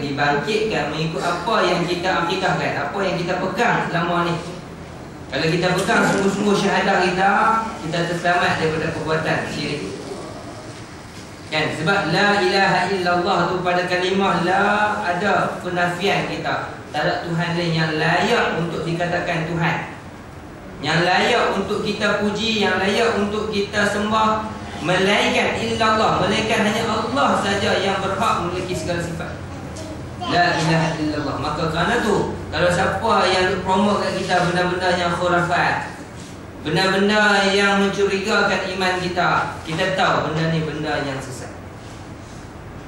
dibangkitkan mengikut apa yang kita akidahkan, apa yang kita pegang selama ni. Kalau kita pegang sungguh-sungguh syahadah kita terselamat daripada perbuatan syirik. Kan? Sebab la ilaha illallah tu pada kalimah la ada penafian kita. Tak ada Tuhan lain yang layak untuk dikatakan Tuhan, yang layak untuk kita puji, yang layak untuk kita sembah, melainkan illallah, melainkan hanya Allah saja yang berhak memiliki segala sifat. La ilaha illallah. Maka kerana tu, kalau siapa yang promote kat kita benda-benda yang khurafat, benda-benda yang mencurigakan iman kita, kita tahu benda ni benda yang sesat.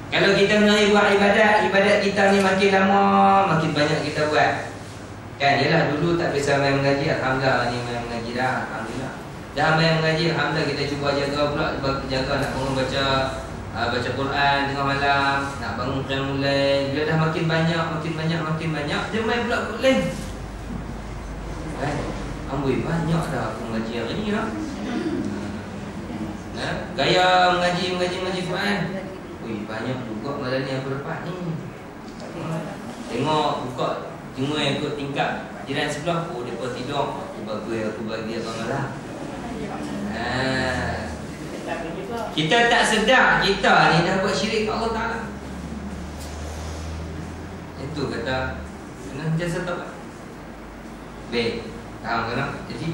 Kalau kita nak buat ibadat kita ni makin lama makin banyak kita buat. Kan, yalah dulu tak biasa main mengaji, alhamdulillah ni main mengaji dah, alhamdulillah. Dah main mengaji, alhamdulillah kita cuba jaga pula, jaga nak bangun baca Quran tengah malam, nak bangun qiyamul lail. Bila dah makin banyak, dia main pula lain. Kan? Amboi banyak dah aku mengaji hari ni lah. Gaya mengaji Quran. Ui, banyak juga malam ni aku dapat ni. Tengok buka tengok ikut tingkap jiran sebelah. Oh, mereka tidur. Aku bagi abang malam. Kita tak sedar kita ni dah buat syirik ke Allah Ta'ala. Itu kata kena jasa taubat. Baik, faham kan? Jadi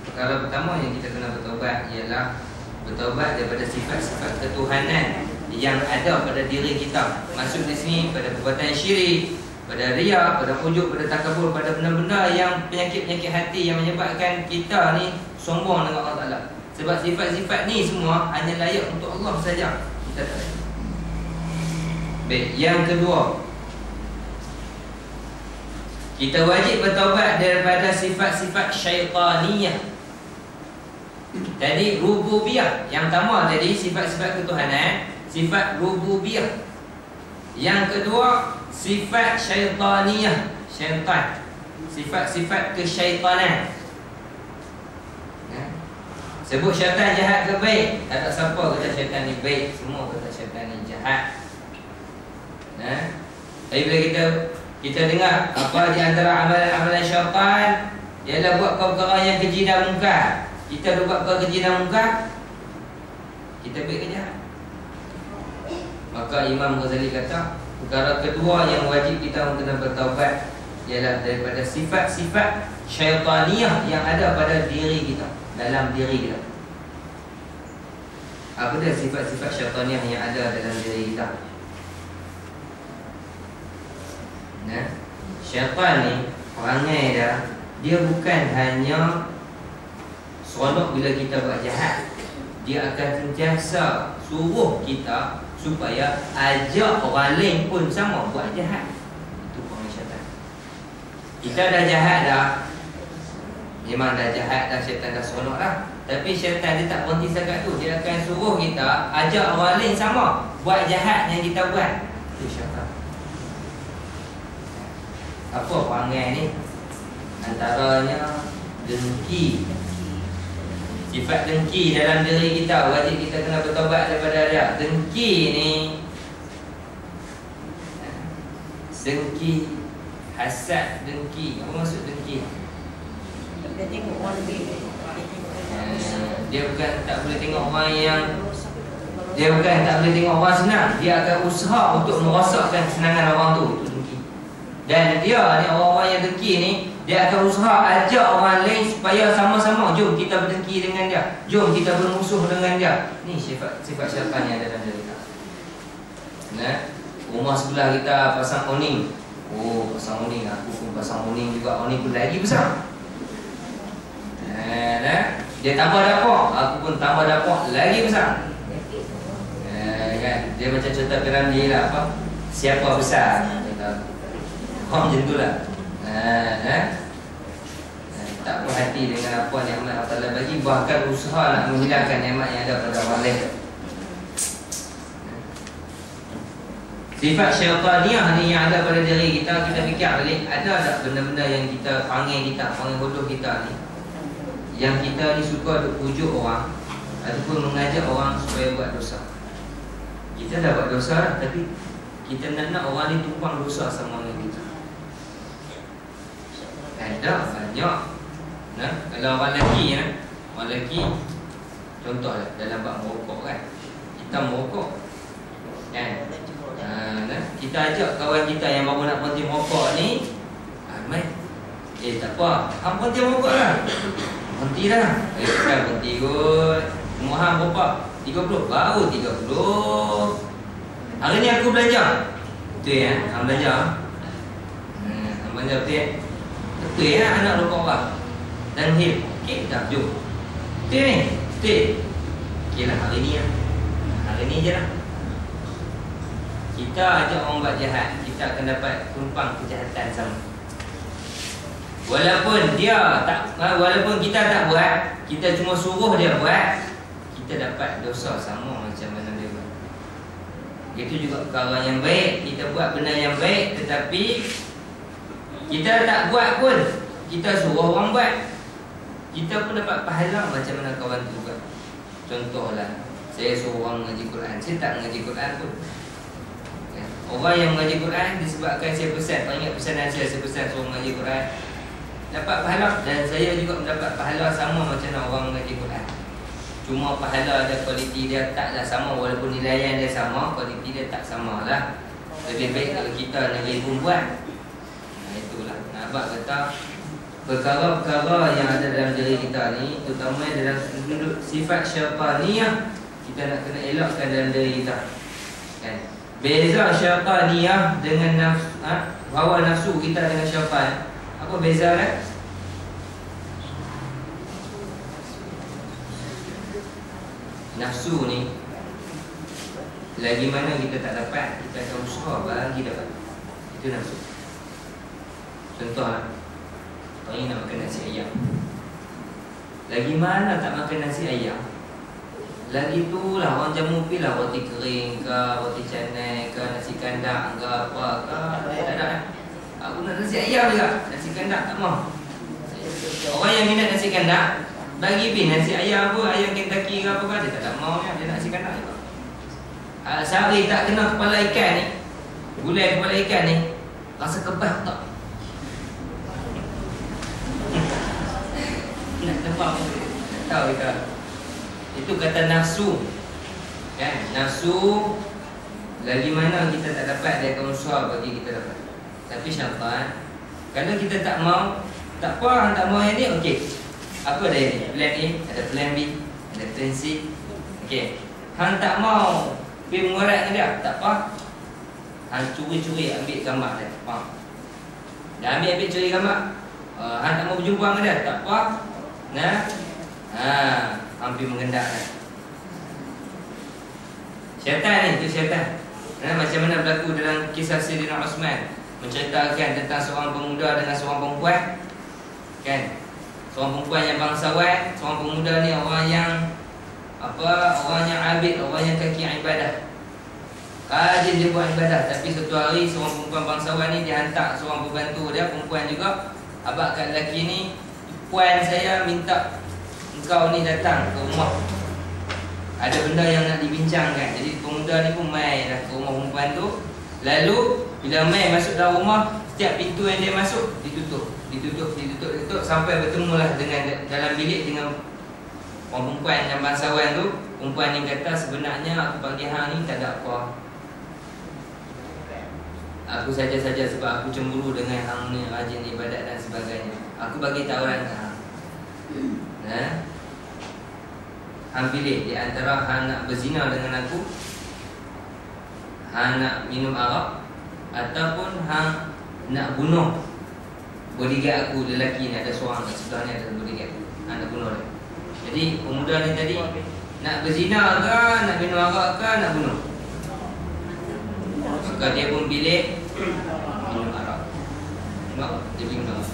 perkara pertama yang kita kena bertaubat ialah bertaubat daripada sifat-sifat ketuhanan yang ada pada diri kita. Maksud di sini pada perbuatan syirik, pada riya, pada ujub, pada takabur, pada benda-benda yang penyakit-penyakit hati yang menyebabkan kita ni sombong dengan Allah Ta'ala. Sebab sifat-sifat ni semua hanya layak untuk Allah saja. Kita tak layak. Baik, yang kedua, kita wajib bertaubat daripada sifat-sifat syaitaniyah. Tadi rububiyah, yang pertama tadi sifat-sifat ketuhanan, sifat rububiyah. Yang kedua sifat syaitaniyah, syaitan, sifat-sifat kesyaitanan. Sebut syaitan jahat ke baik, tak ada siapa kata syaitan ni baik, semua kata syaitan ni jahat. Tapi bila kita dengar apa di antara amalan-amalan syaitan ialah buat perkara yang keji dan mungkar. Kita buat perkara keji dan mungkar, kita baik ke jahat? Maka Imam Ghazali kata perkara kedua yang wajib kita kena bertaubat ialah daripada sifat-sifat syaitaniyah yang ada pada diri kita, dalam diri kita. Apa dia sifat-sifat syaitaniyah yang ada dalam diri kita? Syaitan ni perangai dia bukan hanya seronok bila kita buat jahat. Dia akan sentiasa suruh kita supaya ajak orang lain pun sama buat jahat. Itu perangai syaitan. Kita dah jahat dah, memang dah jahat dah, syaitan dah seronok dah. Tapi syaitan dia tak berhenti setakat tu. Dia akan suruh kita ajak orang lain sama buat jahat yang kita buat. Itu syaitan. Apa perangai ni? Antaranya dengki. Sifat dengki dalam diri kita wajib kita kena bertaubat daripada dia. Dengki ni, dengki, hasad, dengki. Apa maksud dengki? Kita tengok orang lebih. Dia bukan tak boleh tengok orang yang, dia bukan tak boleh tengok orang senang. Dia akan usaha untuk merosakkan kesenangan orang tu. Itu dengki. Dan dia ni, orang-orang yang dengki ni, dia akan usaha ajak orang lain supaya sama-sama jom kita berdengki dengan dia, jom kita bermusuh dengan dia. Ni sifat syaitan yang ada dalam diri kita. Rumah sebelah kita pasang awning. Oh, pasang awning, aku pun pasang awning juga. Awning pun lagi besar. Dia tambah dapur, aku pun tambah dapur lagi besar. Kan? Dia macam cerita Piramli lah, apa? Siapa besar? Macam tu lah. Tak puas hati dengan apa nikmat Allah Ta'ala bagi, bahkan usaha nak menghilangkan nikmat yang ada pada orang lain. Sifat syaitaniyah ni yang ada pada diri kita, kita fikir balik, ada tak benda-benda yang kita panggil bodoh kita ni, yang kita ni suka duk pujuk orang ataupun mengajak orang supaya buat dosa. Kita dah buat dosa tapi kita nak orang ni tumpang dosa sama dengan kita. Ada banyak. Nah, kalau orang lelaki orang lelaki contohlah dalam bab merokok kan. Kita merokok kan. Kita ajak kawan kita yang baru nak berhenti merokok ni, mai. Tak apa, hang berhenti merokok lah. Berhenti dah. Kita berhenti kot. Umur hang berapa? 30. Baru 30. Hari ni aku belajar. Betul ya? Hang belajar. Hang belajar betul. Betul ya anak rokok orang. Dan hip. Okey, dah jom. Betul ni? Betul. Okey lah hari ni lah. Hari ni je lah. Kita ajak orang buat jahat, kita akan dapat tumpang kejahatan sama. Walaupun kita tak buat, kita cuma suruh dia buat, kita dapat dosa sama macam mana dia buat. Itu juga perkara yang baik. Kita buat benda yang baik, tetapi kita tak buat pun, kita suruh orang buat, kita pun dapat pahala macam mana kawan tu buat. Contohlah, saya suruh orang mengaji Quran, saya tak mengaji Quran pun. Orang yang mengaji Quran disebabkan saya pesan, ingat pesanan saya pesan suruh mengaji Quran, dapat pahala. Dan saya juga mendapat pahala sama macam orang mengaji Quran. Cuma pahala dan kualiti dia taklah sama. Walaupun nilaian dia sama, kualiti dia tak sama lah. Lebih baik kalau kita negeri pun buat. Itulah Abang kata, perkara-perkara yang ada dalam diri kita ni, terutama dalam sifat syaitaniyah, kita nak kena elakkan dalam diri kita kan. Beza syaitaniyah dengan hawa nafsu kita dengan syaitan. Apa beza dia? Nafsu ni, lagi mana kita tak dapat, kita akan usaha bagi dapat. Itu nafsu. Contohlah, orang ni nak makan nasi ayam. Lagi mana tak makan nasi ayam, lagi tu lah orang jamu pi lah, roti kering ke, roti canai ke, nasi kandak ke, apa ke. Tak ada. Aku nak nasi ayam juga. Nasi kandak tak mau. Orang yang minat nasi kandak, bagi pi nasi ayam apa, ayam Kentucky ke apa ke, dia tak mau ya, dia nak nasi kandak juga. Sehari tak kena kepala ikan ni, gulai kepala ikan ni, rasa kebas tak? Nak nampak pun tak tahu kita. Itu kata nafsu kan? Nafsu, lagi mana kita tak dapat, dia akan usaha bagi kita dapat. Tapi syaitan, kalau kita tak mau, tak apa, tak mau yang ni, okey. Apa ada ni? Plan A, ada plan B, ada plan C. Okey. Hang tak mau pergi mengorat dengan dia, tak apa. Hang curi-curi ambil gambar dia. Faham? Dah ambil curi gambar. Hang tak mau berjumpa dengan dia, tak apa. Nah. Hampir mengendak kan. Syaitan ni, itu syaitan. Macam mana berlaku dalam kisah Sayyidina Osman, menceritakan tentang seorang pemuda dengan seorang perempuan kan. Seorang perempuan yang bangsawan, seorang pemuda ni orang yang orang yang abid, orang yang kaki ibadah, rajin dia buat ibadah. Tapi satu hari seorang perempuan bangsawan ni dia hantar seorang pembantu dia, perempuan juga, abang kat lelaki ni, puan saya minta engkau ni datang ke rumah, ada benda yang nak dibincangkan. Jadi pemuda ni pun mai dah ke rumah perempuan tu. Lalu bila mai masuk dalam rumah, setiap pintu yang dia masuk ditutup sampai bertemulah dengan dalam bilik dengan orang perempuan yang bangsawan tu. Perempuan ni kata, sebenarnya aku panggil hang ni tak ada apa. Aku saja-saja sebab aku cemburu dengan hang ni rajin ibadat dan sebagainya. Aku bagi tawaran ke hang. Hang pilih di antara hang nak berzina dengan aku, hang nak minum arak, ataupun hang nak bunuh bodyguard aku lelaki ni. Ada seorang kat sebelah ni, ada bodyguard aku, hang nak bunuh dia. Jadi pemuda ni tadi nak berzina ke, nak minum arak ke, nak bunuh. Maka dia pun pilih minum arak. Tengok, dia minum arak.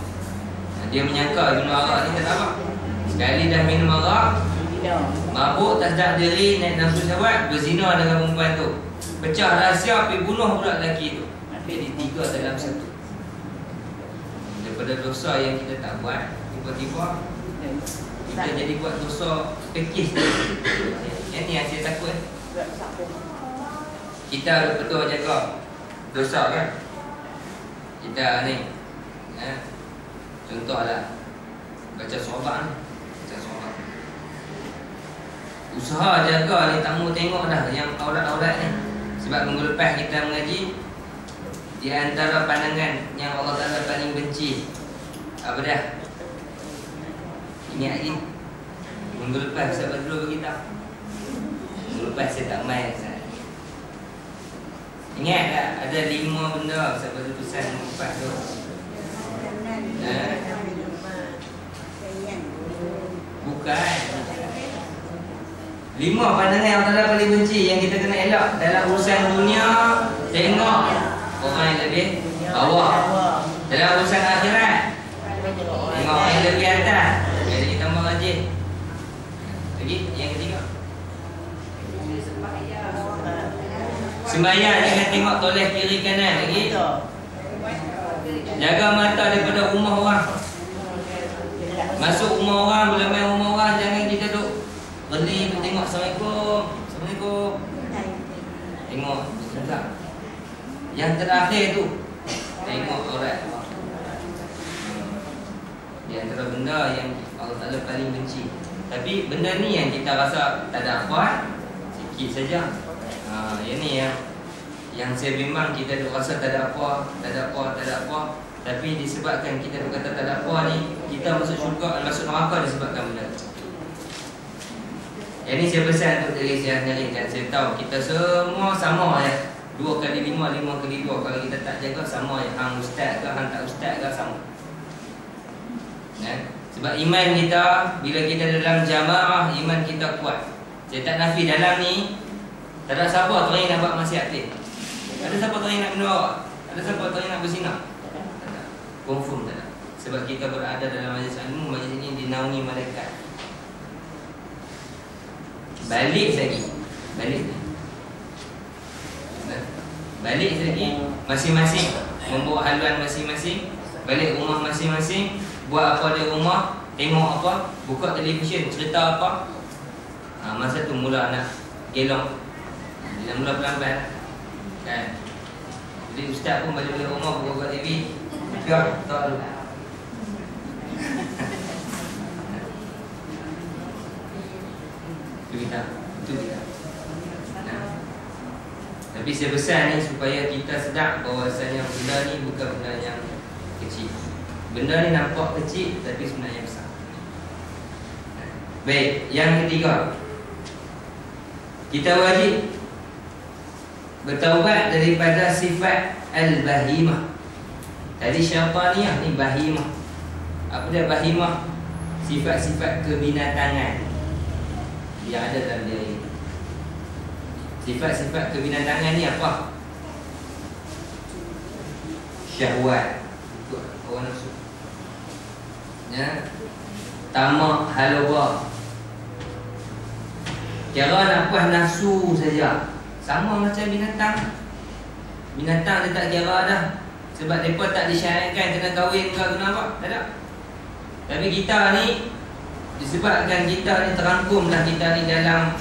Dia menyangka minum arak ni tak apa. Sekali dah minum arak, mabuk, tak sedar diri, naik nafsu syahwat, berzina dengan perempuan tu. Pecah rahsia, pergi bunuh pula lelaki tu. Jadi tiga dalam satu. Daripada dosa yang kita tak buat, tiba-tiba kita jadi buat dosa pekis. Yang ni yang saya takut. Kita betul jaga dosa kan? Kita ni contohlah baca sobat ni, baca sobat. Usaha jaga ni tamu tengok dah yang aurat-aurat ni. Sebab minggu lepas kita mengaji, di antara pandangan yang Allah Ta'ala paling benci apa dah? Ingat lagi? Minggu lepas Ustaz Badrul beritahu. Minggu lepas saya tak main Ustaz. Ingat tak? Ada 5 benda Ustaz Badrul pesan minggu lepas tu. Bukan. 5 pandangan yang Allah paling benci yang kita kena elak dalam urusan dunia. Tengok orang yang lebih bawah. Dalam urusan akhirat, tengok orang yang lebih atas. Jadi kita tambah rajin. Lagi yang ketiga, sembahyang jangan tengok toleh kiri kanan. Lagi jaga mata daripada rumah orang. Masuk rumah orang, bila main rumah orang, jangan kita duduk beli tengok Assalamualaikum, Assalamualaikum. Tengok sebentar. Yang terakhir tu tengok aurat. Di antara benda yang Allah Ta'ala paling benci. Tapi benda ni yang kita rasa tak ada apa, sikit saja. Yang ni yang saya bimbang, kita rasa tak ada apa, tak ada apa, tak ada apa. Tapi disebabkan kita berkata tak ada apa ni, kita masuk syurga, masuk neraka disebabkan benda. Yang ni saya pesan untuk diri saya sendiri. Dan saya tahu kita semua sama ya. 2 kali 5, 5 kali 2. Kalau kita tak jaga sama ya. Hang ustaz ke, hang tak ustaz ke, sama ya? Sebab iman kita, bila kita dalam jamaah, iman kita kuat. Saya tak nafi dalam ni tak ada siapa tu yang nak buat maksiat ni. Ada siapa tu yang nak menolak? Ada siapa tu yang nak berzina? Tak ada. Confirm tak ada. Sebab kita berada dalam majlis ilmu. Majlis ini dinaungi malaikat. Balik lagi. Balik lagi. Masing-masing membawa haluan masing-masing. Balik rumah masing-masing. Buat apa di rumah, tengok apa, buka televisyen, cerita apa. Masa tu mula nak gelong. Dia mula pelan-pelan kan. Jadi ustaz pun balik rumah buka TV. Biar tak dulu. Itu kita. Tapi saya pesan ni supaya kita sedar bahawasanya benda ni bukan benda yang kecil. Benda ni nampak kecil tapi sebenarnya besar. Baik, yang ketiga, kita wajib bertaubat daripada sifat al-bahimah. Tadi syaitaniyah ni bahimah. Apa dia bahimah? Sifat-sifat kebinatangan yang ada dalam diri. Sifat-sifat kebinatangan ni apa? Syahwat, hawa nafsu, ya, tamak, halwa. Kira nak puas nafsu saja. Sama macam binatang. Binatang dia tak kira dah. Sebab mereka tak disyariatkan kena kahwin ke kena apa. Tak ada. Tapi kita ni, disebabkan kita ni terangkumlah kita ni dalam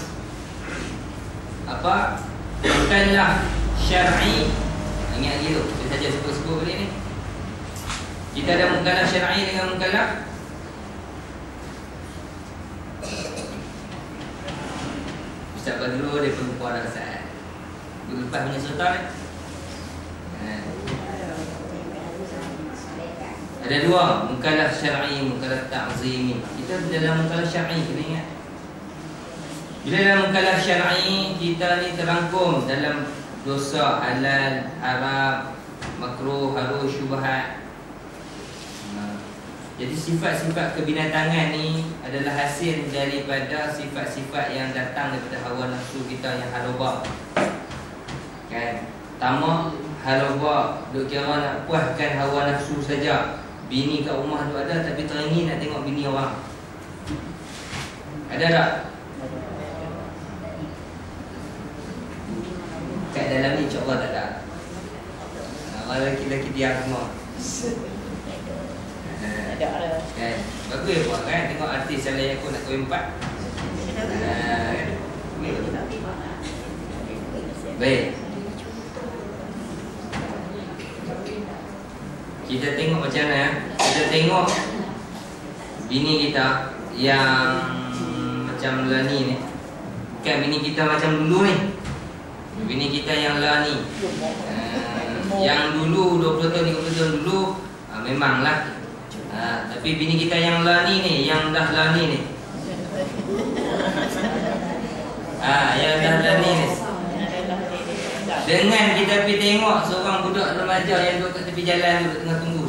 apa? Mukallaf syar'i. Ingat lagi tu. Saya saja sebut-sebut balik ni. Kita ada mukallaf syar'i dengan mukallaf Ustaz Badrul dia perempuan dah Ustaz. Lepas punya sultan ni. Ada 2, mukallaf syar'i, mukallaf ta'zimi. Kita dalam mukallaf syar'i, kena ingat. Bila dalam mukallaf syar'i, kita ni terangkum dalam dosa, halal, haram, makruh, harus, syubhat. Jadi sifat-sifat kebinatangan ni adalah hasil daripada sifat-sifat yang datang daripada hawa nafsu kita yang halwa. Kan? Tamak, halwa, duk kira nak puaskan hawa nafsu saja. Bini kat rumah tu ada tapi teringin nak tengok bini orang. Ada tak? Kat dalam ni insya-Allah tak ada. Orang lelaki-lelaki diam semua. Kan? Bagus ya buat kan? Tengok artis Saleh aku nak kahwin 4. Baik. kita tengok macam mana. Kita tengok bini kita yang macam lah ni. Kan bini kita macam dulu ni. Bini kita yang lah ni. Yang dulu 20 tahun 30 tahun dulu memanglah. Tapi bini kita yang lah ni, yang dah lah ni. Yang dah lah ni. Dengan kita pergi tengok seorang budak remaja yang duduk kat tepi jalan duduk tengah tunggu.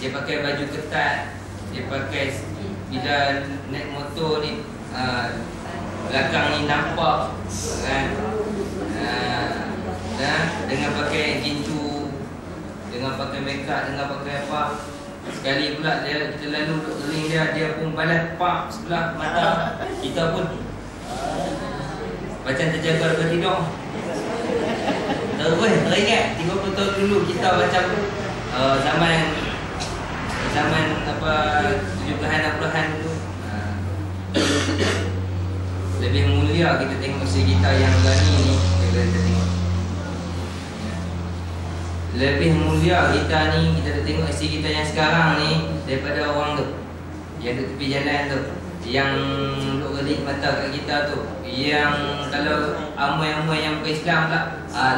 Dia pakai baju ketat, dia pakai bila naik motor ni belakang ni nampak kan. Dengan pakai gincu, dengan pakai makeup, dengan pakai apa. Sekali pula kita lalu duduk keliling dia pun balas pak sebelah mata. Kita pun macam terjaga daripada tidur. Terus teringat 30 tahun dulu kita macam zaman apa 70-an 60-an dulu. Lebih mulia kita tengok isteri kita yang lani ni daripada kita tengok. Lebih mulia kita ni, kita tengok isteri kita yang sekarang ni daripada orang tu yang duduk tepi jalan tu, yang duduk gelik mata kat kita tu, yang kalau amuai-amuai yang bukan Islam pula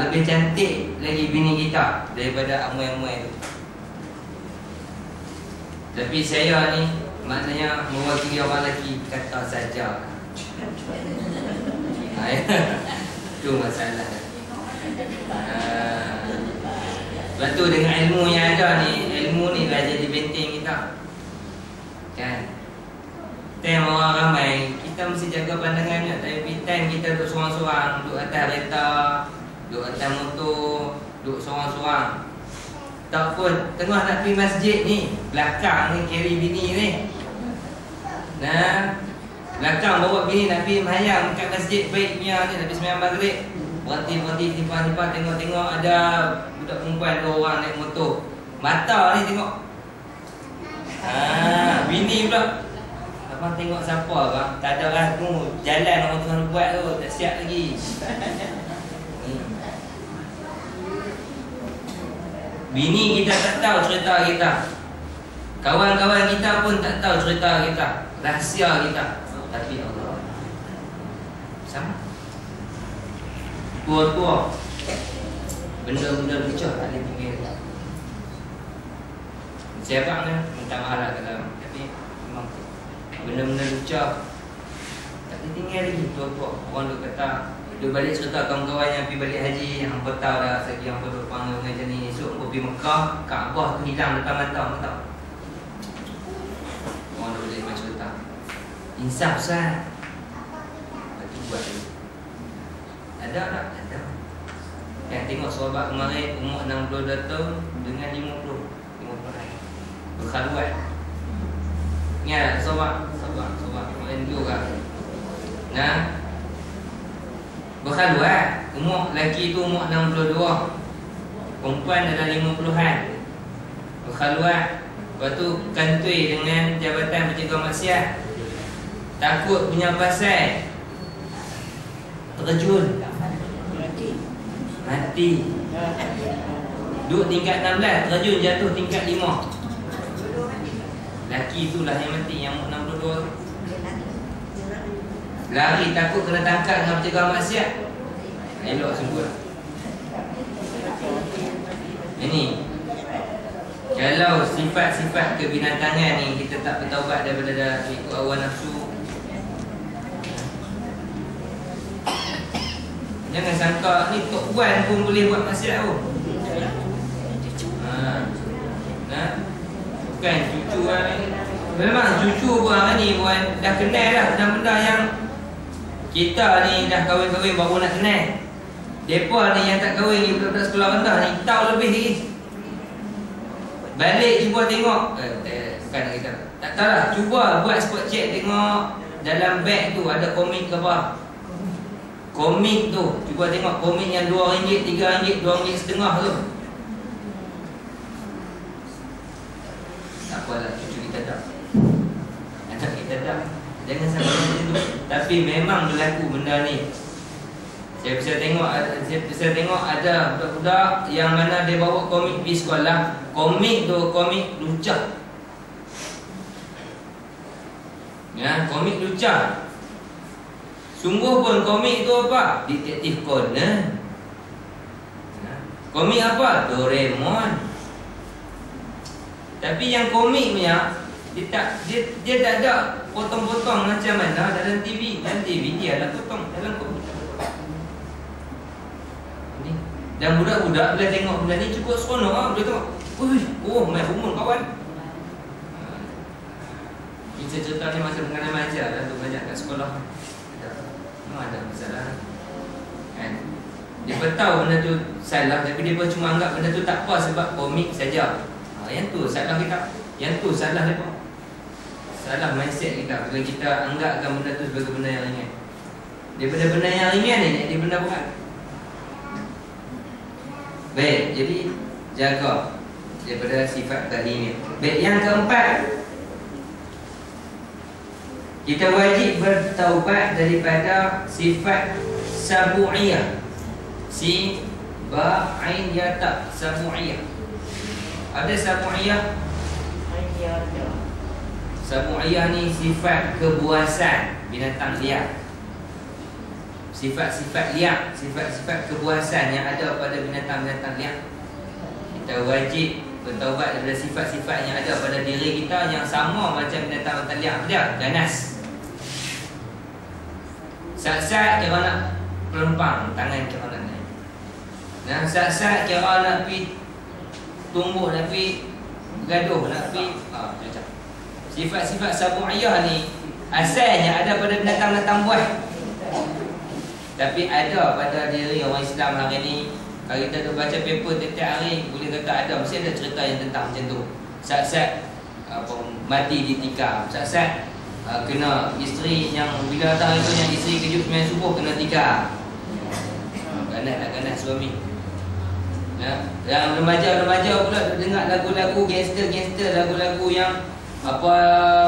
lebih cantik lagi bini kita daripada amuai-amuai tu. Tapi saya ni maknanya mewakili orang lelaki, kata saja. Itu masalah. Sebab tu dengan ilmu yang ada ni, ilmu ni lah jadi benteng kita. Kan? Time orang ramai, kita mesti jaga pandangannya. Tapi time kita duduk seorang-seorang, duduk atas kereta, duduk atas motor, duduk seorang-seorang. Tak pun, tengah nak pergi masjid ni, belakang ni carry bini ni. Nah, belakang bawa bini nak pergi menghayang kat masjid baiknya ni, nak pergi sembahyang maghrib. Berhenti, timpang-timpang, tengok-tengok ada budak perempuan 2 orang naik motor. Mata ni tengok. Bini pula. Abang tengok siapa bang? Tak ada lah tu. Jalan orang Tuhan buat tu, tak siap lagi. Bini kita tak tahu cerita kita. Kawan-kawan kita pun tak tahu cerita kita, rahsia kita. Tapi Allah sama. Tua-tua benda-benda lucah tak boleh tinggal. Siapa ni? Minta mahal lah kalau. Tapi memang benda-benda lucah tak boleh tinggal lagi. Tua-tua orang duk kata, duk balik cerita kawan-kawan yang pergi balik haji, yang hampa tahu dah segi hampa duk panggil macam ni. Esok hampa pergi Mekah, Kaabah tu hilang depan mata, hampa tahu. Orang duk balik macam cerita. Insaf sah. Bagi buat lagi. Ada tak? Ada. Yang tengok sahabat kemarin umur 62 tahun dengan 50 hari berkhaluat. Ingat tak sahabat kemarin dulu kan? Nah, berkhaluat. Umur lelaki tu umur 62, perempuan dalam 50-an. Berkhaluat. Lepas tu kantoi dengan Jabatan Pencegah Maksiat. Takut punya pasal, terjun, mati. Duduk tingkat 16, terjun jatuh tingkat 5. Laki itulah yang mati, yang umur 62. Lari takut kena tangkap dengan pencegah maksiat. Elok sungguh lah. Ini kalau sifat-sifat kebinatangan ni kita tak bertaubat daripada dah ikut hawa nafsu, jangan sangka ni Tok Wan pun boleh buat maksiat tu. Bukan cucu orang ni. Memang cucu orang ni buat dah kenal dah benda-benda yang kita ni dah kahwin-kahwin baru nak kenal. Depa ni yang tak kahwin ni, budak-budak sekolah rendah ni tahu lebih lagi. Balik cuba tengok, bukan nak kita tak tahu lah, cuba buat spot check, tengok dalam beg tu ada komik ke apa. Komik tu, cuba tengok komik yang RM2, RM3, RM2.5 tu. Tak apalah, cucu kita tak, anak kita tak. Jangan sampai macam tu. Tapi memang berlaku benda ni. Saya bisa tengok ada budak-budak yang mana dia bawa komik pergi sekolah. Komik tu komik lucah. Ya, komik lucah. Sungguh pun komik tu apa? Detektif Conan. Ya. Komik apa? Doraemon. Tapi yang komik punya dia tak ada potong-potong macam mana dalam TV. Dalam TV dia ada potong dalam komik. Ni. Dan budak-budak bila tengok benda ni cukup seronok ah. Dia tengok, oh main umur kawan. Kita cerita ni masa pengalaman aja dan tu banyak kat sekolah. Memang ada masalah. Kan? Dia pun tahu benda tu salah, tapi dia pun cuma anggap benda tu tak apa sebab komik saja. Yang tu salah kita. Yang tu salah dia pun. Salah mindset kita bila kita anggapkan benda tu sebagai benda yang ringan. Daripada benda yang ringan ni jadi benda berat. Baik, jadi jaga daripada sifat tahimiyah. Baik, yang keempat, kita wajib bertaubat daripada sifat sabu'iyah. Si ba ain ya ta sabu'iyah. Ada sabu'iyah? Sabu'iyah ni sifat kebuasan binatang liar. Sifat-sifat liar, sifat-sifat kebuasan yang ada pada binatang-binatang liar. Kita wajib bertaubat daripada sifat-sifat yang ada pada diri kita yang sama macam binatang-binatang liar. Dia ganas. Sat-sat kira nak pelempang tangan kira nak naik. Nah, sat-sat kira nak pi tumbuk, nak pi gaduh, nak pi macam. Sifat-sifat sabu'iyah ni asalnya ada pada binatang-binatang buah. Tapi ada pada diri orang Islam hari ni. Kalau kita tu baca paper tiap-tiap hari, boleh kata ada, mesti ada cerita yang tentang macam tu. Sat-sat mati ditikam, sat-sat kena isteri yang bila datang itu yang isteri kejut sembahyang subuh kena tikam. Ganas nak ganas suami. Ya, yang remaja-remaja pula dengar lagu-lagu gangster-gangster, lagu-lagu yang apa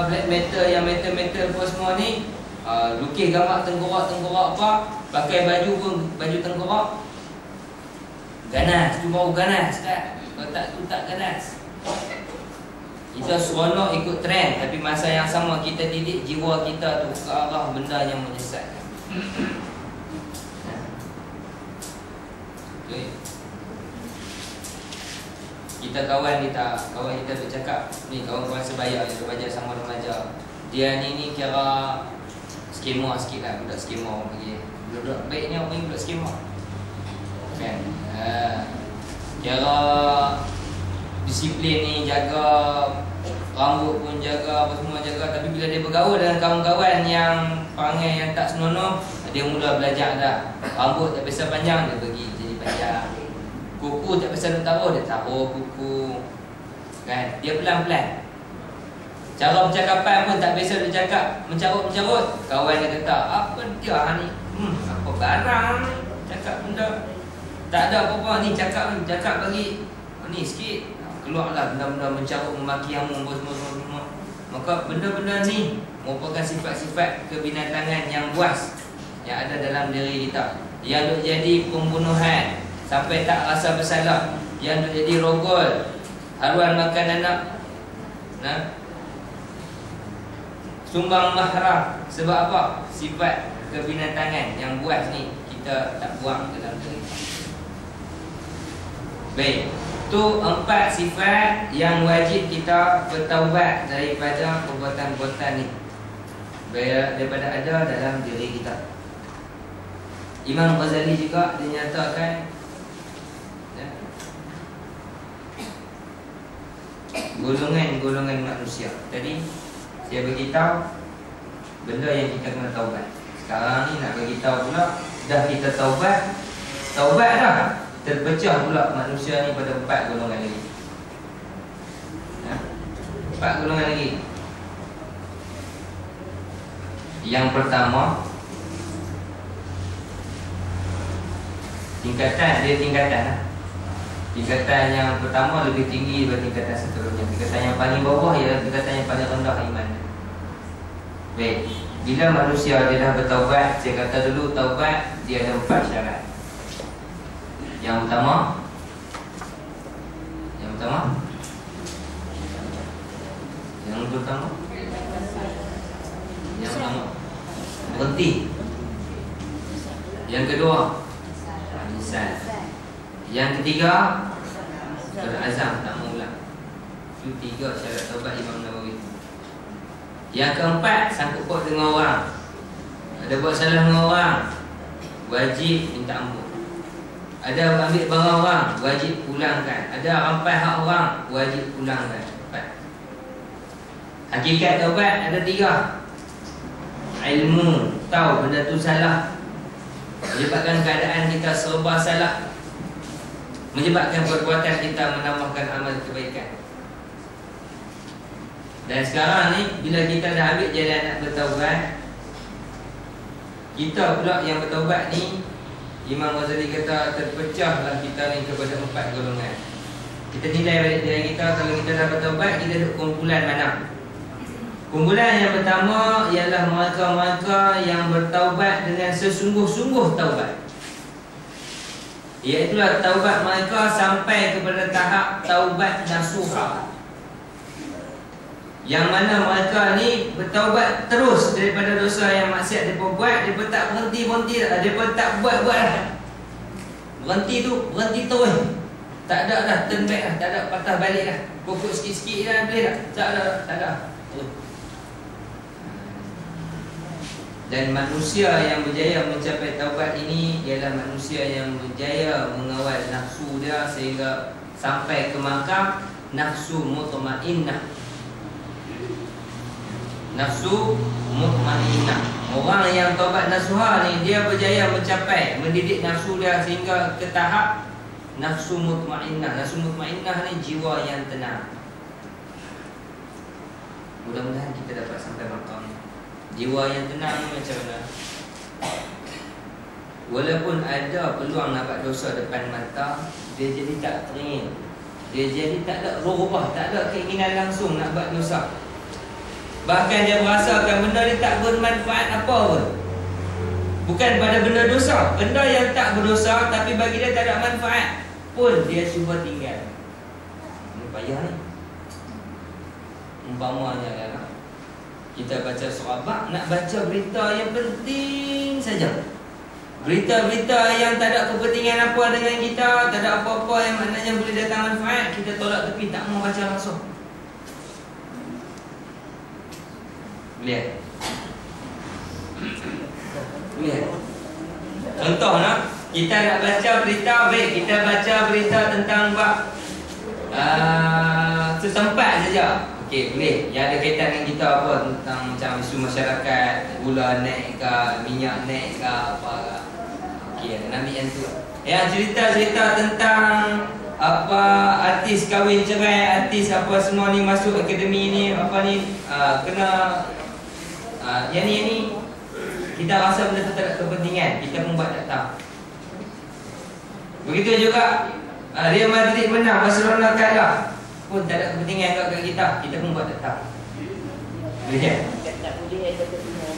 black metal, yang metal-metal apa semua ni. Lukis gambar tengkorak-tengkorak apa, pakai baju pun baju tengkorak. Ganas, tu baru ganas tak? Kalau tak tu tak ganas. Kita seronok ikut trend, tapi masa yang sama kita didik jiwa kita tu ke arah benda yang menyesatkan. Okay. Kita kawan kita bercakap ni, kawan-kawan sebaya yang belajar sama remaja. Dia ni kira skema sikit lah, budak skema lagi. Budak baik ni orang ni budak skema. Kan? Kira disiplin ni, jaga rambut pun jaga, apa semua jaga. Tapi bila dia bergaul dengan kawan-kawan yang perangai yang tak senonoh, dia mula belajar dah. Rambut tak biasa panjang, dia pergi jadi panjang. Kuku tak biasa nak taruh, dia taruh kuku. Kan? Dia pelan-pelan. Cara percakapan pun tak biasa dia cakap mencarut-mencarut. Kawan dia kata, apa dia ni? Apa barang ni? Cakap benda tak ada apa-apa ni, cakap bagi ni sikit. Keluarlah benda-benda mencarut, memaki hamu semua. Maka benda-benda ni merupakan sifat-sifat kebinatangan yang buas yang ada dalam diri kita. Yang duk jadi pembunuhan sampai tak rasa bersalah, yang duk jadi rogol, haruan makan anak. Nah, sumbang mahram. Sebab apa? Sifat kebinatangan yang buas ni kita tak buang dalam diri. Baik, itu 4 sifat yang wajib kita bertaubat daripada perbuatan-perbuatan ni, daripada ada dalam diri kita. Imam Ghazali juga dinyatakan golongan-golongan manusia. Tadi saya beritahu benda yang kita kena taubat. Sekarang ni nak beritahu pula, dah kita taubat dah, terpecah pula manusia ni pada 4 golongan lagi. 4 golongan lagi. Yang pertama, tingkatan yang pertama lebih tinggi daripada tingkatan seterusnya. Tingkatan yang paling bawah ialah tingkatan yang paling rendah iman. Baik, bila manusia dia dah bertaubat, saya kata dulu taubat dia ada 4 syarat. Yang pertama berhenti. Yang kedua lisan. Yang ketiga berazam tak mengulang. Itu 3 syarat taubat Imam Nawawi. Yang keempat, sangkut paut dengan orang. Ada buat salah dengan orang, wajib minta ampun. Ada ambil barang orang, wajib pulangkan. Ada rampas hak orang, wajib pulangkan. Hakikat taubat ada 3. Ilmu, tahu benda tu salah, menyebabkan keadaan kita serba salah, menyebabkan perbuatan kita menambahkan amal kebaikan. Dan sekarang ni, bila kita dah ambil jalan nak bertaubat, kita pula yang bertaubat ni, Imam Ghazali kata terpecahlah kita ni kepada 4 golongan. Kita nilai balik diri kita. Kalau kita dah bertaubat, kita duduk kumpulan mana? Kumpulan yang pertama ialah mereka-mereka yang bertaubat dengan sesungguh-sungguh taubat. Iaitulah taubat mereka sampai kepada tahap taubat nasuha, yang mana mereka ni bertaubat terus daripada dosa yang maksiat mereka buat. Mereka tak berhenti-berhenti, mereka tak buat-buat dah. Berhenti tu, berhenti terus. Tak ada dah turn back dah, tak ada patah balik dah. Pokok sikit-sikit dah boleh dah. Tak ada, tak ada. Dan manusia yang berjaya mencapai taubat ini ialah manusia yang berjaya mengawal nafsu dia sehingga sampai ke makam nafsu mutmainnah. Nafsu mutmainnah. Orang yang taubat nasuha ni, dia berjaya mencapai, mendidik nafsu dia sehingga ke tahap nafsu mutmainnah. Nafsu mutmainnah ni jiwa yang tenang. Mudah-mudahan kita dapat sampai makam ni. Jiwa yang tenang ni macam mana? Walaupun ada peluang nak buat dosa depan mata, dia jadi tak teringin. Dia jadi tak ada rubah, tak ada keinginan langsung nak buat dosa. Bahkan dia merasakan benda ni tak bermanfaat apa pun. Bukan pada benda dosa, benda yang tak berdosa tapi bagi dia tak ada manfaat pun dia cuba tinggal. Ini payah ni. Umpamanya lah, kita baca surah, nak baca berita yang penting saja. Berita-berita yang tak ada kepentingan apa dengan kita, tak ada apa-apa yang maknanya boleh datang manfaat, kita tolak tepi, tak mau baca langsung. Lihat. Lihat. Contoh nak, kita nak baca berita, baik kita baca berita tentang setempat saja. Okey, boleh. Yang ada kaitan dengan kita apa, tentang macam isu masyarakat, gula naik ke, minyak naik ke, apa ke. Okey, nak ambil yang tu. Yang cerita-cerita tentang apa artis kahwin cerai, artis apa semua ni masuk akademi ni, apa ni kena yang ni kita rasa benda tu tak ada kepentingan, kita pun buat tak tahu. Begitu juga Real Madrid menang, Barcelona kalah, pun tak ada kepentingan kat kita, kita pun buat tak tahu. Boleh tak? Tak boleh ada kepentingan.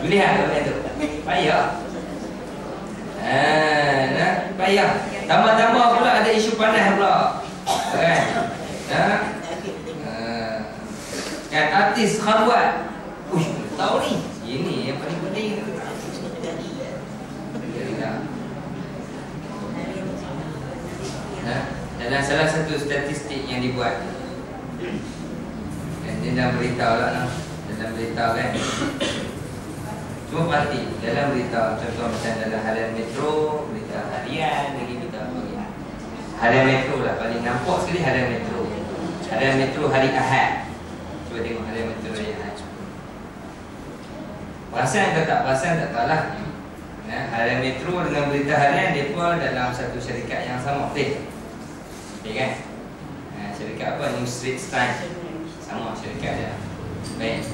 Boleh ada tu. Payah. Payah. Tambah-tambah pula ada isu panas pula. Kan? Kan artis khalwat. Tahu ni. Ini yang paling penting. Dalam salah satu statistik yang dibuat, dan dia dalam berita lah, dalam berita kan, cuma parti dalam berita, contoh macam dalam harian Metro, berita harian, lagi berita apa lagi, harian Metro lah paling nampak sekali, harian Metro hari Ahad. Cuba tengok harian Metro hari Ahad. Perasan ke tak perasan tak tahu lah. Harian Metro dengan berita harian, mereka dalam satu syarikat yang sama, betul? Okay kan? Syarikat apa? New Straits Times. Sama syarikat dia. Baik.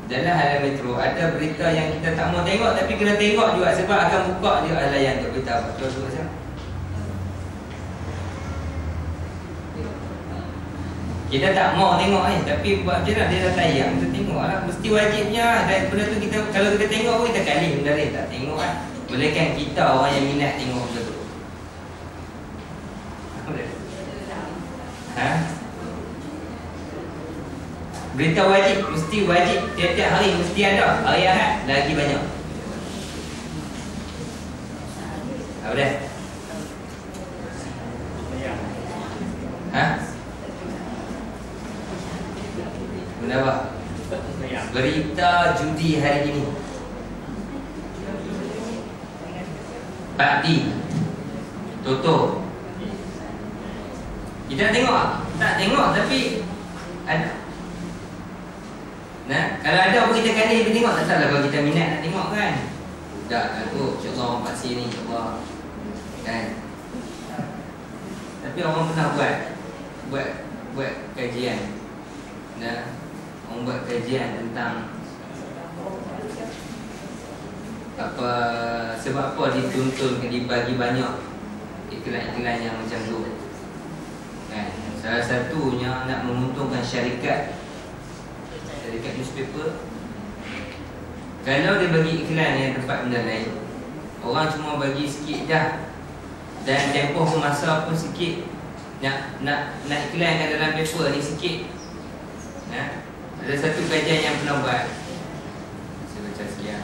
Dalam harian Metro ada berita yang kita tak mau tengok, tapi kena tengok juga sebab akan buka dia layan untuk berita apa. Betul macam. Kita tak mau tengok ni, tapi buat macam mana dia dah tayang, kita tengok lah. Mesti wajibnya. Dan benda tu kita, kalau kita tengok pun kita kali benda lain tak tengok kan. Bolehkan kita orang yang minat tengok benda tu. Ha? Berita wajib, mesti wajib. Tiap-tiap hari mesti ada. Hari Ahad lagi banyak. Apa dah? Ha? Benda apa? Berita judi hari ini. Pak D Toto. Kita nak tengok tak? Tak tengok tapi ada. Nah, kalau ada pun kita kali kita tengok. Tak salah kalau kita minat nak tengok kan. Tak, tu insya-Allah orang pasti ni insya-Allah. Kan? Tapi orang pernah buat kajian. Nah, orang buat kajian tentang apa, sebab apa dituntun dibagi banyak iklan-iklan yang macam tu. Kan? Salah satunya nak menguntungkan syarikat newspaper. Kalau dia bagi iklan yang tempat benda lain, orang cuma bagi sikit dah, dan tempoh masa pun sikit. Nak iklankan dalam paper ni sikit. Nah, ada satu kajian yang pernah buat. Saya baca sekian.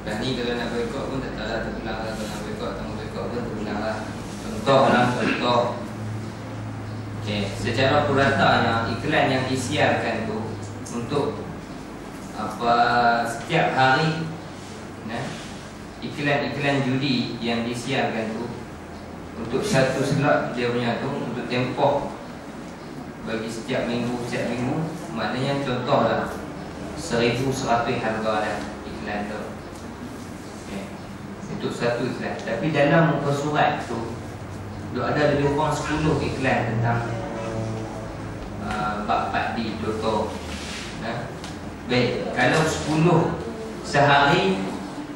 Dan ni kalau nak boykot pun tak tahu lah, terpulang lah. Kalau nak boykot atau boykot pun terpulang lah. Contoh. Okay. Secara puratanya iklan yang disiarkan tu untuk apa, setiap hari, nah, iklan-iklan judi yang disiarkan tu untuk satu slot dia punya tu, untuk tempoh bagi setiap minggu, maknanya contohlah 1,100 harga dah iklan tu. Okay. Untuk satu iklan. Tapi dalam muka surat tu ada lebih kurang 10 iklan tentang bab Pak D Toto. Baik, kalau 10 sehari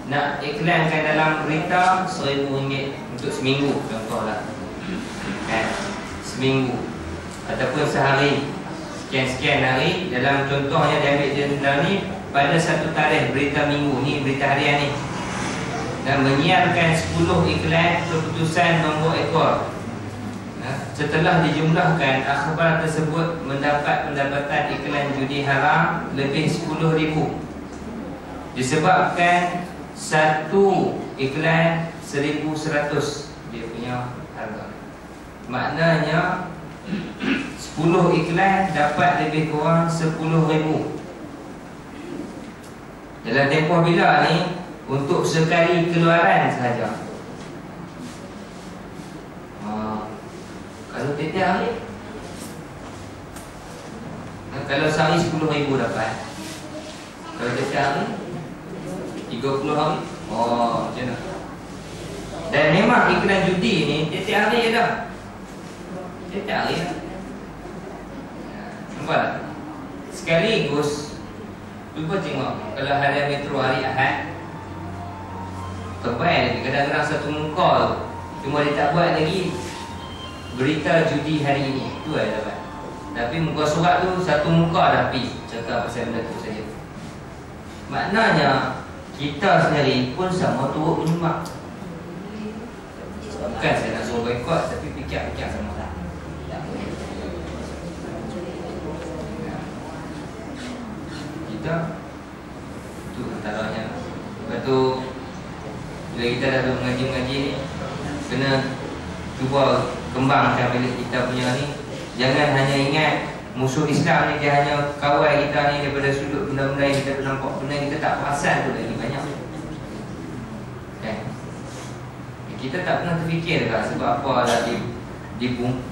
nak iklankan dalam berita RM1,000 untuk seminggu contohlah. Kan? Seminggu ataupun sehari sekian-sekian hari. Dalam contohnya dia ambil dalam ni pada satu tarikh berita minggu ni, berita harian ni, dan menyiarkan 10 iklan keputusan nombor ekor. Setelah dijumlahkan, akhbar tersebut mendapat pendapatan iklan judi haram lebih 10,000. Disebabkan satu iklan 1,100 dia punya harga. Maknanya 10 iklan dapat lebih kurang 10,000. Dalam tempoh bila ni? Untuk sekali keluaran sahaja. Kalau tiap hari, kalau sehari 10,000 dapat. Kalau tiap hari 30 hari. Oh, macam mana? Dan memang iklan judi ni tiap hari ada. Tiap hari lah. Nampak tak? Sekaligus cuba tengok, kalau harian Metro hari Ahad tebal lagi, kadang-kadang satu muka tu, cuma dia tak buat lagi berita judi hari ini. Itu ada dapat. Tapi muka surat tu satu muka dah pergi cakap pasal benda tu saja. Maknanya kita sendiri pun sama turut menyimak. Bukan saya nak suruh boykot, tapi fikir-fikir sama lah. Kita tu antaranya. Lepas tu bila kita dah mengaji-mengaji ni, kena cuba kembangkan bilik kita punya ni. Jangan hanya ingat musuh Islam ni dia hanya kawal kita ni daripada sudut benda-benda yang kita nampak, benda yang kita tak perasan tu lagi banyak. Okay. Kita tak pernah terfikir lah sebab apa dah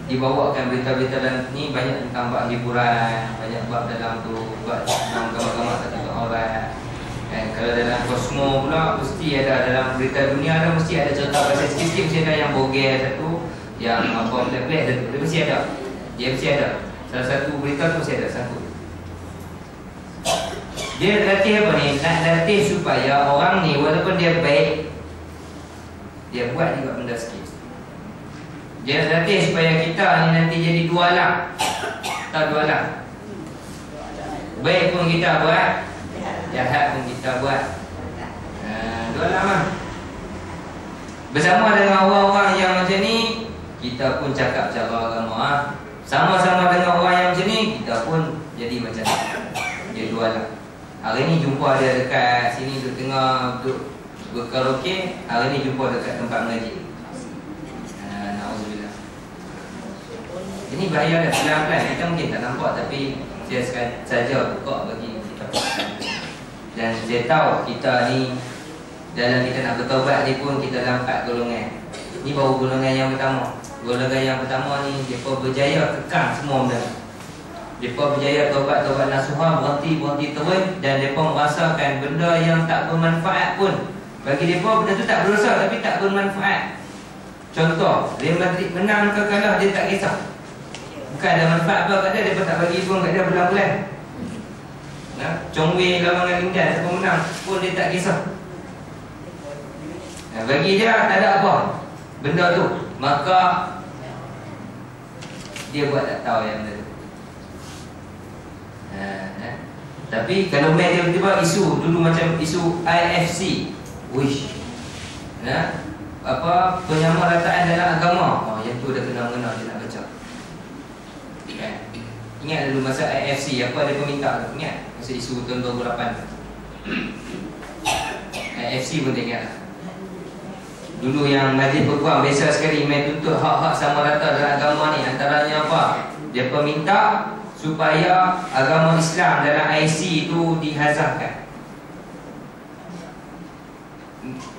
dibawakan berita-berita dalam ni banyak tentang bab hiburan, banyak bab dalam tu, bab dalam gambar-gambar tak tengok orang. Kalau dalam Cosmo pula mesti ada, dalam berita dunia ada mesti ada cerita pasal sikit-sikit, mesti ada yang bogel satu, yang apa black-black satu, dia mesti ada. Dia mesti ada. Salah satu berita tu mesti ada sangkut. Dia latih apa ni? Nak latih supaya orang ni walaupun dia baik, dia buat juga benda sikit. Dia latih supaya kita ni nanti jadi dua alam. Tak dua alam. Baik pun kita buat, jahat pun kita buat. Dua alam lah. Bersama dengan orang-orang yang macam ni, kita pun cakap cara agama. Sama-sama dengan orang yang macam ni, kita pun jadi macam ni. Dia dua alam. Hari ni jumpa dia dekat sini, duduk tengah duduk berkaraoke. Hari ni jumpa dekat tempat mengaji. Na'udzubillah. Ini bahaya dah, pelan-pelan. Kita mungkin tak nampak, tapi saya saja buka bagi kita. Dan saya tahu kita ni, dalam kita nak bertaubat ni pun kita dalam 4 golongan. Ni baru golongan yang pertama. Golongan yang pertama ni, mereka berjaya kekang semua benda. Mereka berjaya taubat nasuhah, berhenti terus. Dan mereka merasakan benda yang tak bermanfaat pun. Bagi mereka benda tu tak berdosa tapi tak bermanfaat. Contoh, Real Madrid menang ke kalah, dia tak kisah. Bukan ada manfaat apa kat dia, dia pun tak bagi pun kat dia bulan-bulan. Chong Wei lawan dengan Lingdan, siapa menang pun dia tak kisah. Bagi dia tak ada apa benda tu, maka dia buat tak tahu yang benda tu. Tapi kalau main dia tiba-tiba isu dulu macam isu IFC, wish, apa penyamarataan dalam agama, yang tu dah kena-mengena dia nak baca. Ingat dulu masa IFC apa dia pun minta tu, ingat masa isu tahun 2008 IFC pun tak ingat. Dulu yang Majlis Berkuang biasa sekali main tuntut hak-hak sama rata dalam agama ni. Antaranya apa? Dia pun minta supaya agama Islam dalam IC tu dihazafkan.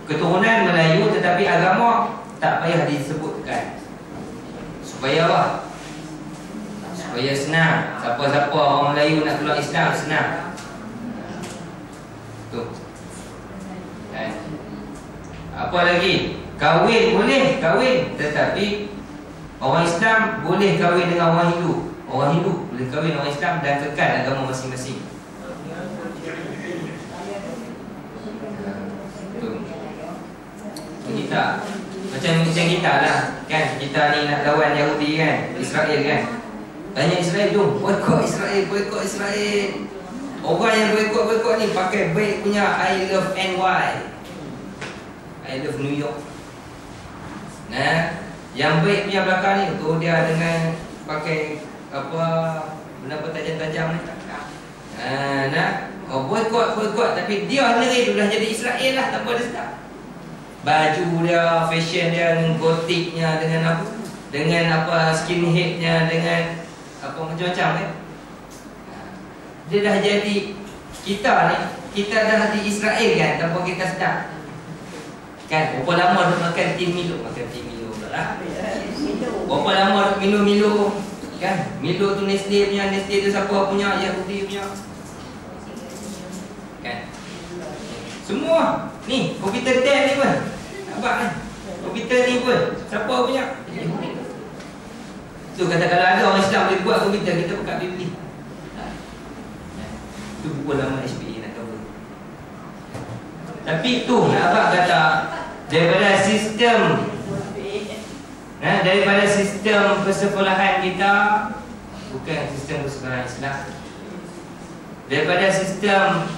Keturunan Melayu tetapi agama tak payah disebutkan. Supaya apa? Supaya senang. Siapa-siapa orang Melayu nak keluar Islam senang. Tu. Apa lagi? Kahwin boleh kahwin, tetapi orang Islam boleh kahwin dengan orang Hindu. Orang Hindu boleh kahwin dengan orang Islam dan kekal agama masing-masing. Kita macam kita lah kan, kita ni nak lawan Yahudi kan, Israel kan. Banyak Israel tu, boykot Israel. Orang yang boykot ni pakai baik punya I love NY, I love New York. Yang baik punya belakang ni tu dia dengan pakai apa benda tajam-tajam ni. Boykot tapi dia sendiri tu dah jadi Israel lah tanpa dia sedar. Baju dia, fashion dia, dengan gotiknya, dengan apa skinheadnya, dengan apa macam-macam kan. Dia dah jadi kita ni, kita dah di Israel kan tanpa kita sedar. Kan berapa lama duk makan tim Milo lah. Berapa lama duk minum Milo kan. Milo tu Nestle punya, Nestle tu siapa punya, Yahudi punya. Kan. Semua ni komputer Dell ni pun. Nampak kan? Komputer ni pun siapa punya? Yahudi. Tu kata kalau ada orang Islam boleh buat komputer, kita buka beli. Tu buku lama HPE nak tahu. Tapi tu abang kata daripada sistem persekolahan kita, bukan sistem persekolahan Islam, daripada sistem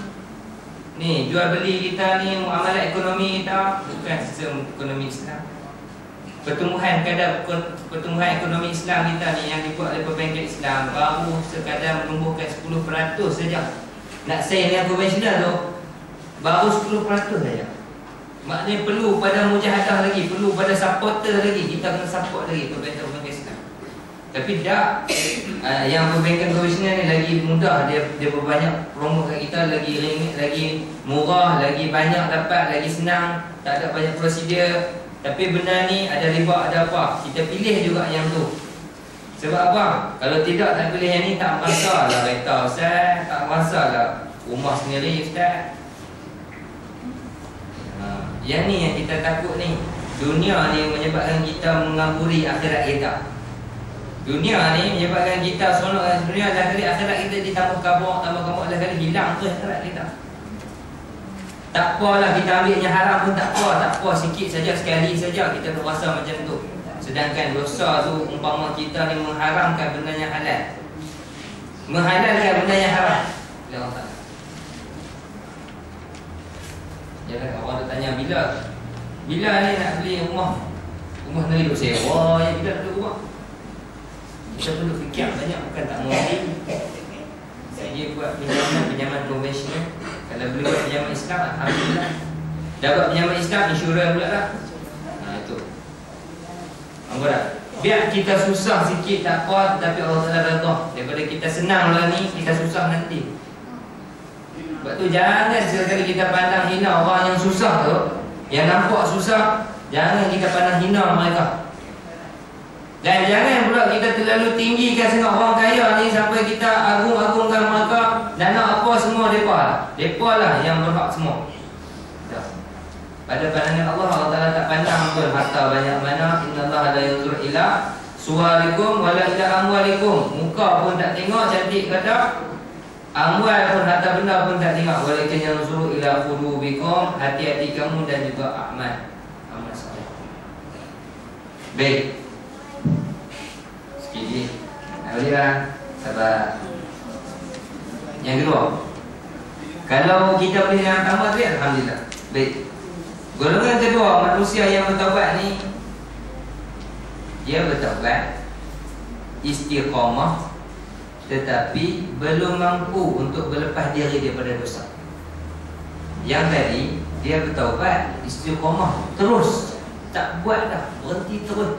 ni jual beli kita ni, muamalah ekonomi kita, bukan sistem ekonomi Islam. Pertumbuhan ekonomi Islam kita ni yang dibuat oleh perbankan Islam baru sekadar menumbuhkan 10% saja. Nak saing dengan konvensional tu baru 10% saja. Maknanya perlu pada mujahadah lagi, perlu pada supporter lagi. Kita kena support lagi perbankan Islam. Tapi tak, yang perbankan konvensional ni lagi mudah, dia berbanyak promo kat kita, lagi ringgit, lagi murah, lagi banyak dapat, lagi senang, tak ada banyak prosedur. Tapi benda ni ada riba, ada apa, kita pilih juga yang tu. Sebab apa? Kalau tidak tak pilih yang ni, tak masalah kereta Ustaz, tak masalah rumah sendiri Ustaz. Yang ni yang kita takut ni. Dunia ni menyebabkan kita mengaburi akhirat kita. Dunia ni menyebabkan kita seronok dengan dunia, dah kali akhirat kita ditambah kabur, dah kali hilang tu akhirat kita. Tak apalah kita ambil yang haram pun tak apa sikit saja, sekali saja kita berasa macam tu. Sedangkan dosa tu umpama kita ni mengharamkan benda yang halal, menghalalkan benda yang haram. Bila orang tak. Jangan orang tu tanya bila ni nak beli rumah negeri duk sewa, ya bila nak beli rumah. Kita perlu fikir banyak, bukan tak mau beli. Saya buat pinjaman konvensional. Kalau boleh buat pinjaman Islam, alhamdulillah. Dapat pinjaman Islam, insurans pula lah. Itu. Nampak tak? Biar kita susah sikit tak apa, tetapi Allah Ta'ala redha. Daripada kita senang lah ni, kita susah nanti. Sebab tu jangan sekali kita pandang hina orang yang susah tu, yang nampak susah, jangan kita pandang hina mereka. Dan jangan pula kita terlalu tinggikan sangat orang kaya ni sampai kita agung-agungkan mereka dan nak apa semua mereka lah yang berhak semua. Pada pandangan Allah, Allah Ta'ala tak pandang pun harta banyak mana. Innallaha la yanzur ila suwarikum wala ila amwalikum. Muka pun tak tengok, cantik kata. Amwal pun, harta benda pun tak tengok. Walakin yanzur ila qulubikum, hati-hati kamu dan juga amal soleh. Baik. Sikit. Alhamdulillah. Sabar. Yang kedua, kalau kita boleh yang pertama tadi, alhamdulillah. Baik. Golongan kedua, manusia yang bertaubat ni, dia bertaubat istiqamah tetapi belum mampu untuk berlepas diri daripada dosa. Yang tadi dia bertaubat istiqamah terus, tak buat dah, berhenti terus.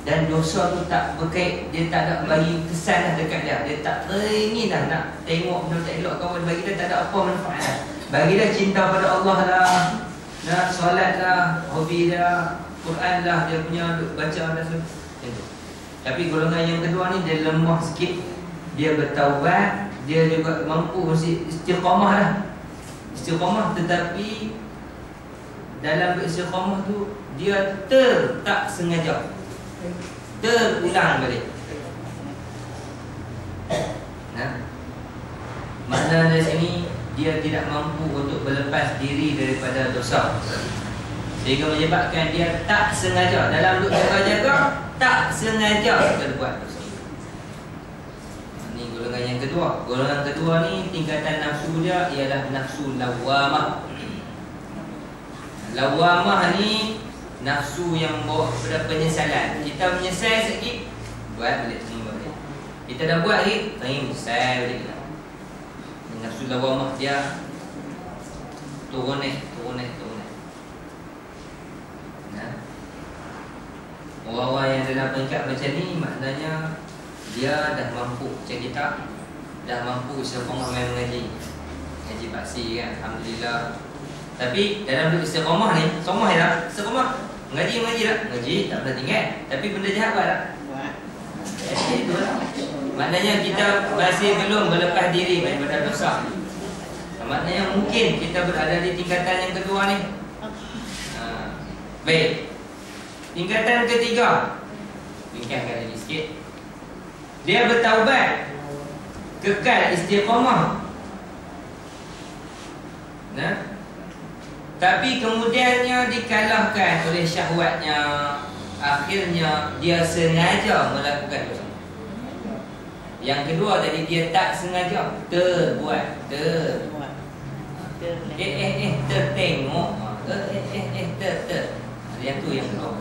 Dan dosa tu tak berkait, dia tak ada bagi kesan dah dekat dia. Dia tak teringin dah nak tengok benda tak elok kawan. Bagi dia tak ada apa manfaat. Bagi dia cinta pada Allah lah, nak solat lah, hobi dia Quran lah, dia punya baca lah semua. Tapi golongan yang kedua ni dia lemah sikit. Dia bertaubat, dia juga mampu istiqamah lah. Istiqamah tetapi dalam beristiqamah tu dia tak sengaja terulang balik. Makna dari sini dia tidak mampu untuk berlepas diri daripada dosa, sehingga menyebabkan dia tak sengaja dalam duk jaga-jaga, tak sengaja terbuat dosa. Ini golongan yang kedua. Golongan kedua ni tingkatan nafsu dia ialah nafsu lawamah. Lawamah ni nafsu yang bawa kepada penyesalan. Kita menyesal sikit, buat balik semua balik. Kita dah buat lagi, menyesal balik. Nafsu lawamah dia turun naik. Orang-orang yang dalam peringkat macam ni, maknanya dia dah mampu macam kita, dah mampu istiqamah main mengaji paksi kan, alhamdulillah. Tapi dalam istiqamah ni, istiqamah tak? Istiqamah Mengaji tak? Mengaji tak pernah tinggal. Tapi benda jahat buat tak? Itu lah. Maknanya kita masih belum berlepas diri daripada dosa. Maknanya mungkin kita berada di tingkatan yang kedua ni. Baik. Tingkatan ketiga, ringkaskan lagi sikit. Dia bertaubat, kekal istiqamah. Tapi kemudiannya dikalahkan oleh syahwatnya. Akhirnya dia sengaja melakukan dosa. Yang kedua tadi dia tak sengaja, terbuat. Tertengok. Yang tu yang kedua.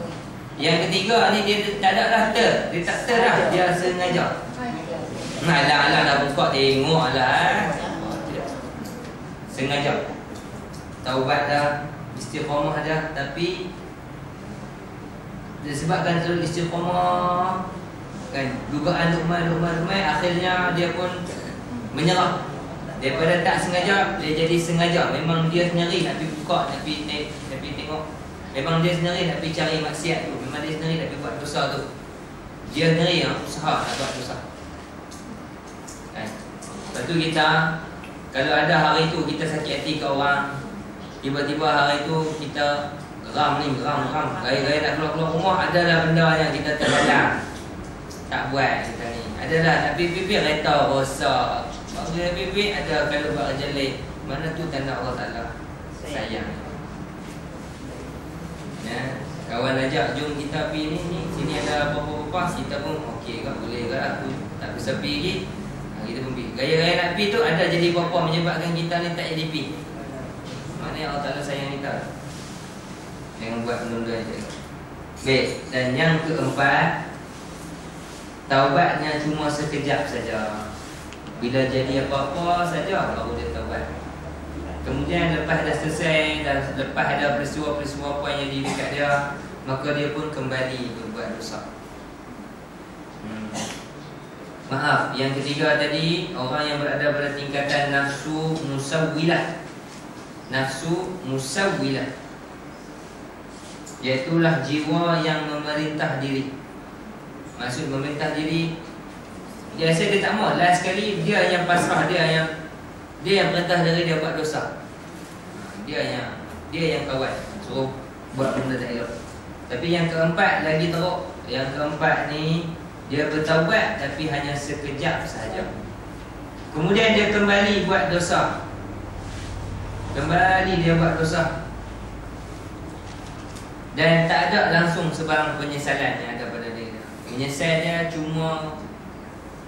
Yang ketiga ni dia tak ada dah dia tak dah, dia sengaja. Alah dah buka tengok lah. Sengaja. Taubat dah, istiqamah dah, tapi disebabkan terlalu istiqamah kan, dugaan lumai, akhirnya dia pun menyerah. Daripada tak sengaja, dia jadi sengaja. Memang dia sendiri nak pergi buka, nak pergi tengok. Memang dia sendiri nak pergi cari maksiat tu. Memang dia sendiri nak pergi buat dosa tu. Dia sendiri yang usaha nak buat dosa kan? Lepas tu kita, kalau ada hari tu kita sakit hati ke orang, tiba-tiba hari tu kita geram, gaya-gaya nak keluar rumah, adalah benda yang kita terhalang. tak buat kita ni. Adalah nak pergi kereta rosak. Bagi pergi ada kalau buat kerja lain. Mana tu tanda Allah Taala sayang. Ya, kawan ajak jom kita pergi ni, sini ada apa-apa, kita pun okey ke, boleh ke, aku tak bisa pergi. Kita pun pergi. Gaya-gaya nak pergi tu ada jadi apa-apa menyebabkan kita ni tak jadi pergi. Maknanya Allah Taala sayang kita. Jangan buat menunda je. Baik, dan yang keempat, taubatnya cuma sekejap saja. Bila jadi apa-apa saja baru dia taubat. Kemudian lepas dah selesai, dan lepas ada peristiwa-peristiwa apa yang jadi dekat dia, maka dia pun kembali berbuat dosa. Maaf, yang ketiga tadi, orang yang berada pada tingkatan nafsu musawwilah. Nafsu musawwilah, iaitulah jiwa yang memerintah diri. Maksud memerintah diri, dia rasa dia tak mau. Last sekali dia yang pasrah, dia yang perintah diri dia buat dosa. Dia yang kawan suruh buat benda tak elok. Tapi yang keempat lagi teruk. Yang keempat ni dia bertaubat tapi hanya sekejap sahaja. Kemudian dia kembali buat dosa. Kembali dia buat dosa. Dan tak ada langsung sebarang penyesalan yang ada pada dia. Menyesal dia cuma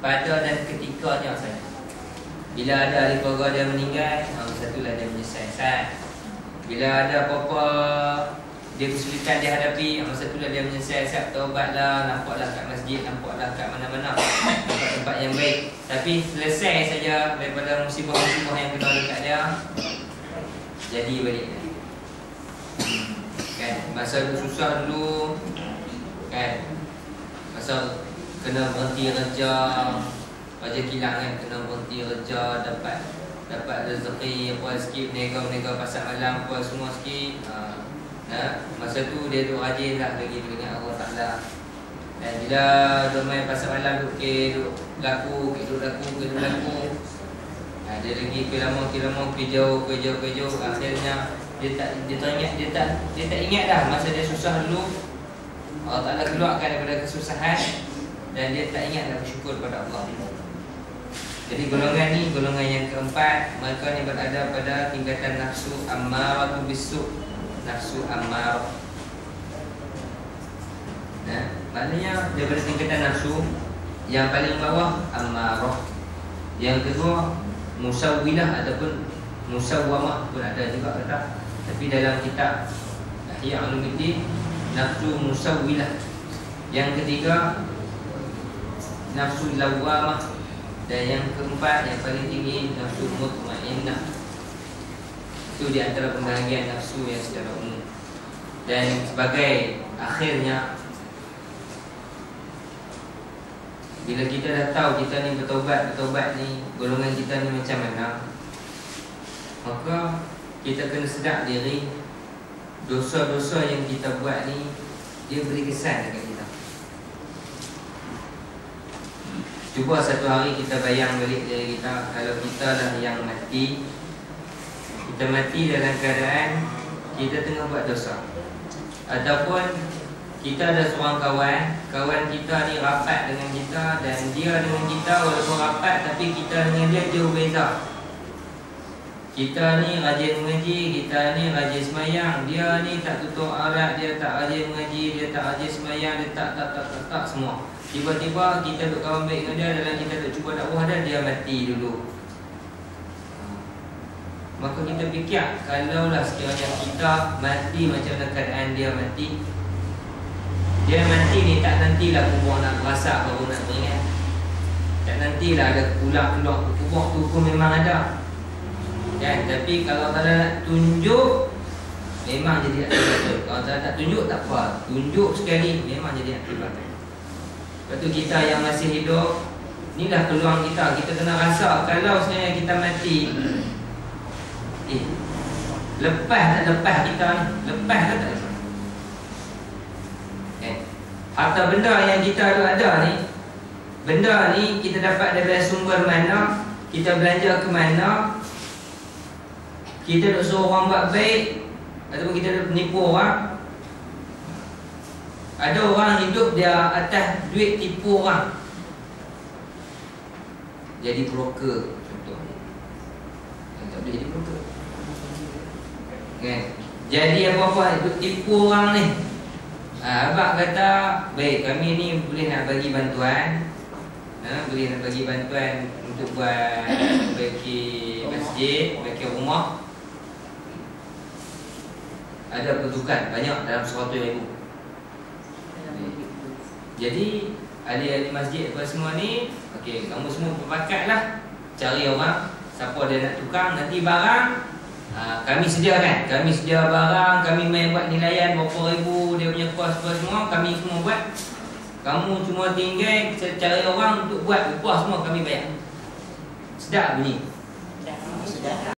pada dan ketikanya saja. Bila ada ahli keluarga dia meninggal, satulah dia menyesal. Bila ada apa-apa dia kesulitan dia hadapi, satulah dia menyesal. Siap taubatlah, nampaklah kat masjid, nampaklah kat mana-mana, tempat yang baik. Tapi selesai saja daripada musibah-musibah yang kena dekat dia, jadi balik. Kan, masa susah dulu, kan, masa kena berhenti kerja, kerja kilang kan, kena berhenti kerja, dapat rezeki apa sikit, berniaga pasar malam apa semua sikit. Masa tu dia duk rajin lah lagi dengan Allah Taala. Dan bila duk main pasar malam duk laku, dia lagi ke lama jauh, akhirnya dia tak ingat dah masa dia susah dulu. Allah Taala keluarkan daripada kesusahan dan dia tak ingat dah bersyukur pada Allah. Jadi golongan ni golongan yang keempat, mereka ni berada pada tingkatan nafsu ammaratu bisu, nafsu ammar. Maknanya daripada tingkatan nafsu yang paling bawah ammarah, yang kedua musawwilah ataupun musawwamah pun ada juga kata. Tapi dalam kitab Ihya Ulumuddin nafsu musawwilah. Yang ketiga nafsu lawwamah. Dan yang keempat yang paling tinggi nafsu mutmainnah. Itu di antara pembahagian nafsu yang secara umum. Dan sebagai akhirnya, bila kita dah tahu kita ni bertaubat ni, golongan kita ni macam mana, maka kita kena sedar diri dosa-dosa yang kita buat ni dia beri kesan dekat kita. Cuba satu hari kita bayang balik diri kita, kalau kita lah yang mati, kita mati dalam keadaan kita tengah buat dosa. Ataupun kita ada seorang kawan kita ni rapat dengan kita, dan dia dengan kita walaupun rapat tapi kita dengan dia jauh beza. Kita ni rajin mengaji, kita ni rajin semayang, dia ni tak tutup aurat, dia tak rajin mengaji, dia tak rajin semayang, dia tak semua. Tiba-tiba kita duk kawan baik dengan dia, dalam kita duk cuba dakwah dia mati dulu. Maka kita fikir, kalaulah sekiranya kita mati macam mana keadaan dia mati, dia mati ni tak nantilah kubur nak berasak baru nak beringat. Tak nantilah ada ulang-ulang kubur tu pun memang ada. Kan? Tapi kalau tak nak tunjuk, memang jadi aktibat. Kalau tak tunjuk tak apa, tunjuk sekali memang jadi aktibat. Lepas tu kita yang masih hidup, inilah peluang kita. Kita kena rasa kalau sebenarnya kita mati, lepas tak lepas kita ni, lepas tak lepas. Harta benda yang kita ada ni, benda ni kita dapat daripada sumber mana, kita belanja ke mana, kita duk suruh orang buat baik ataupun kita duk menipu orang. Ada orang hidup dia atas duit tipu orang, jadi broker contohnya. Tak boleh jadi broker kan? Jadi apa-apa itu tipu orang ni. Abang kata, baik kami ni boleh nak bagi bantuan, boleh nak bagi bantuan untuk buat perbaiki masjid, perbaiki rumah. Ada pertukaran banyak dalam 100,000. Jadi ahli-ahli masjid apa semua ni, okey, kamu semua berpakatlah cari orang siapa dia nak tukar, nanti barang kami sediakan. Kami sedia barang, kami main buat nilaian berapa ribu dia punya kos apa semua, kami semua buat. Kamu cuma tinggal cari orang untuk buat upah semua kami bayar. Sedap bunyi. Sedap.